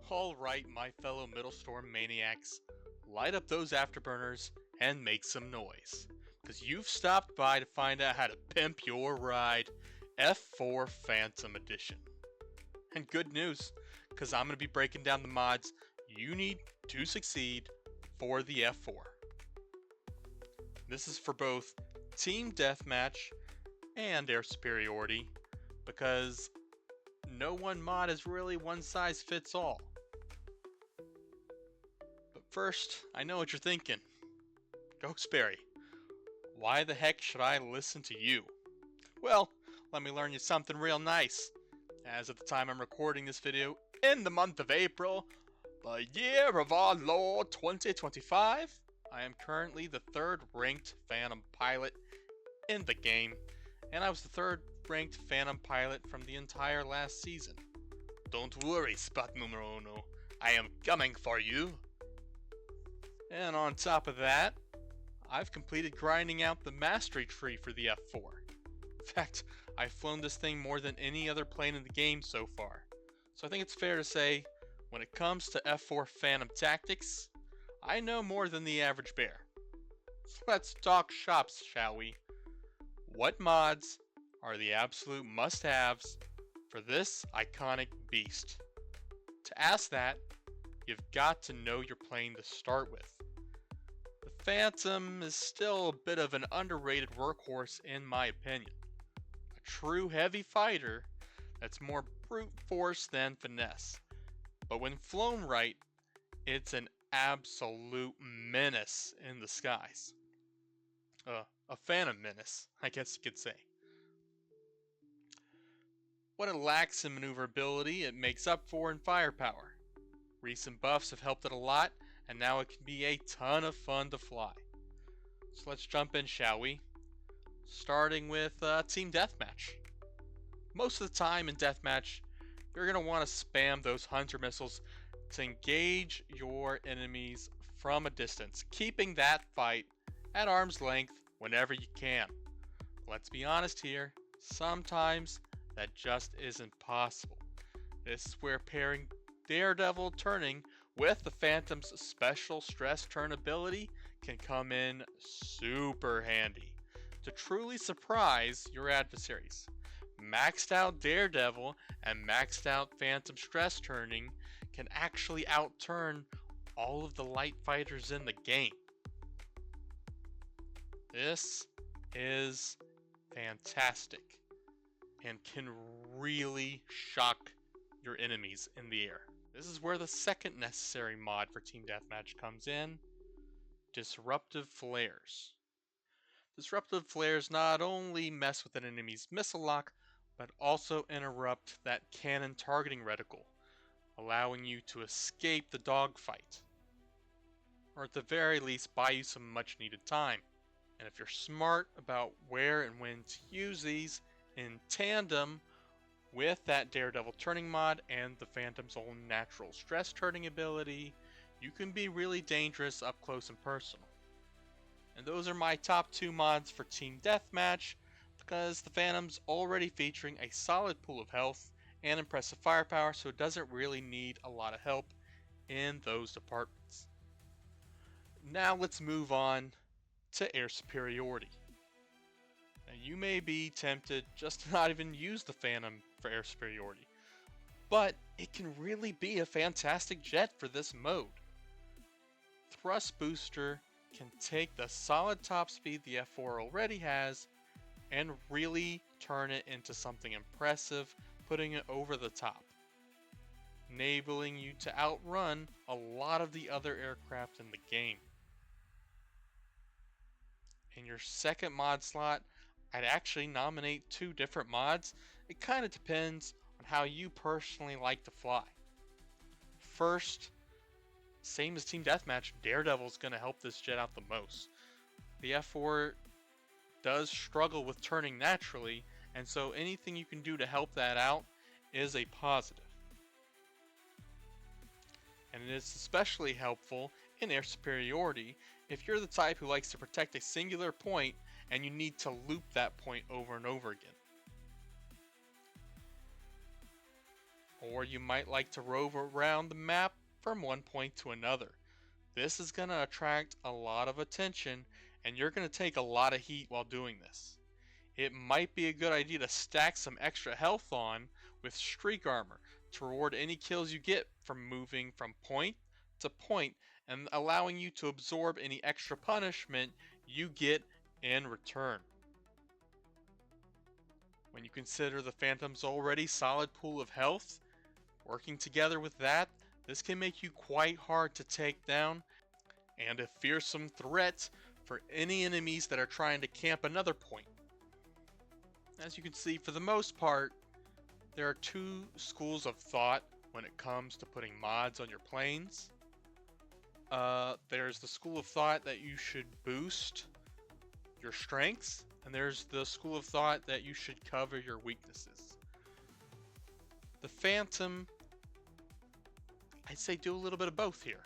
Alright, my fellow Metalstorm maniacs, light up those afterburners and make some noise. Because you've stopped by to find out how to pimp your ride, F4 Phantom Edition. And good news, because I'm going to be breaking down the mods you need to succeed for the F4. This is for both Team Deathmatch and Air Superiority, because no one mod is really one size fits all. But first, I know what you're thinking. Ghostberry, why the heck should I listen to you? Well, let me learn you something real nice. As of the time I'm recording this video, in the month of April, the year of our Lord 2025, I am currently the 3rd ranked Phantom pilot in the game, and I was the 3rd ranked Phantom pilot from the entire last season. Don't worry, spot numero uno, I am coming for you. And on top of that, I've completed grinding out the mastery tree for the F4. In fact, I've flown this thing more than any other plane in the game so far. So I think it's fair to say, when it comes to F4 Phantom tactics, I know more than the average bear. So let's talk shops, shall we? What mods are the absolute must-haves for this iconic beast? To ask that, you've got to know your plane to start with. The Phantom is still a bit of an underrated workhorse in my opinion. A true heavy fighter that's more brute force than finesse. But when flown right, it's an absolute menace in the skies. A Phantom menace, I guess you could say. What it lacks in maneuverability, it makes up for in firepower. Recent buffs have helped it a lot, and now it can be a ton of fun to fly. So let's jump in, shall we? Starting with Team Deathmatch. Most of the time in Deathmatch, you're going to want to spam those hunter missiles to engage your enemies from a distance, keeping that fight at arm's length whenever you can. Let's be honest here, sometimes that just isn't possible. This is where pairing Daredevil turning with the Phantom's special stress turn ability can come in super handy to truly surprise your adversaries. Maxed out Daredevil and maxed out Phantom stress turning can actually outturn all of the light fighters in the game. This is fantastic and can really shock your enemies in the air. This is where the second necessary mod for Team Deathmatch comes in: Disruptive Flares. Disruptive Flares not only mess with an enemy's missile lock, but also interrupt that cannon targeting reticle, allowing you to escape the dogfight, or at the very least buy you some much needed time. And if you're smart about where and when to use these in tandem with that Daredevil turning mod and the Phantom's own natural stress turning ability, you can be really dangerous up close and personal. And those are my top 2 mods for Team Deathmatch, because the Phantom's already featuring a solid pool of health and impressive firepower, so it doesn't really need a lot of help in those departments. Now let's move on to Air Superiority. Now you may be tempted just to not even use the Phantom for Air Superiority, but it can really be a fantastic jet for this mode. Thrust Booster can take the solid top speed the F4 already has and really turn it into something impressive, putting it over the top, enabling you to outrun a lot of the other aircraft in the game. In your second mod slot, I'd actually nominate 2 different mods. It kind of depends on how you personally like to fly. First, same as Team Deathmatch, Daredevil is going to help this jet out the most. The F4 does struggle with turning naturally, and so anything you can do to help that out is a positive. And it is especially helpful in Air Superiority if you're the type who likes to protect a singular point and you need to loop that point over and over again. or you might like to rove around the map from one point to another. This is going to attract a lot of attention, and you're going to take a lot of heat while doing this. It might be a good idea to stack some extra health on with streak armor to reward any kills you get from moving from point to point and allowing you to absorb any extra punishment you get in return. When you consider the Phantom's already solid pool of health, working together with that, this can make you quite hard to take down and a fearsome threat for any enemies that are trying to camp another point. As you can see, for the most part, there are two schools of thought when it comes to putting mods on your planes. There's the school of thought that you should boost your strengths, and there's the school of thought that you should cover your weaknesses. The Phantom, I'd say do a little bit of both here.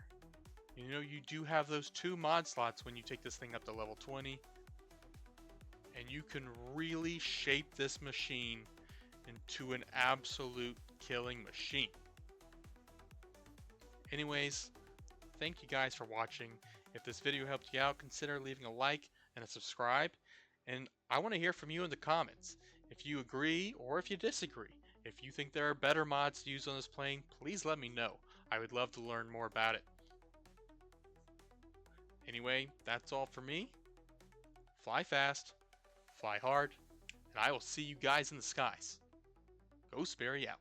You know, you do have those 2 mod slots when you take this thing up to level 20, and you can really shape this machine into an absolute killing machine. Anyways, thank you guys for watching. If this video helped you out, consider leaving a like and a subscribe. And I want to hear from you in the comments. If you agree or if you disagree. If you think there are better mods to use on this plane, please let me know. I would love to learn more about it. Anyway, that's all for me. Fly fast, fly hard, and I will see you guys in the skies. Go Sperry out.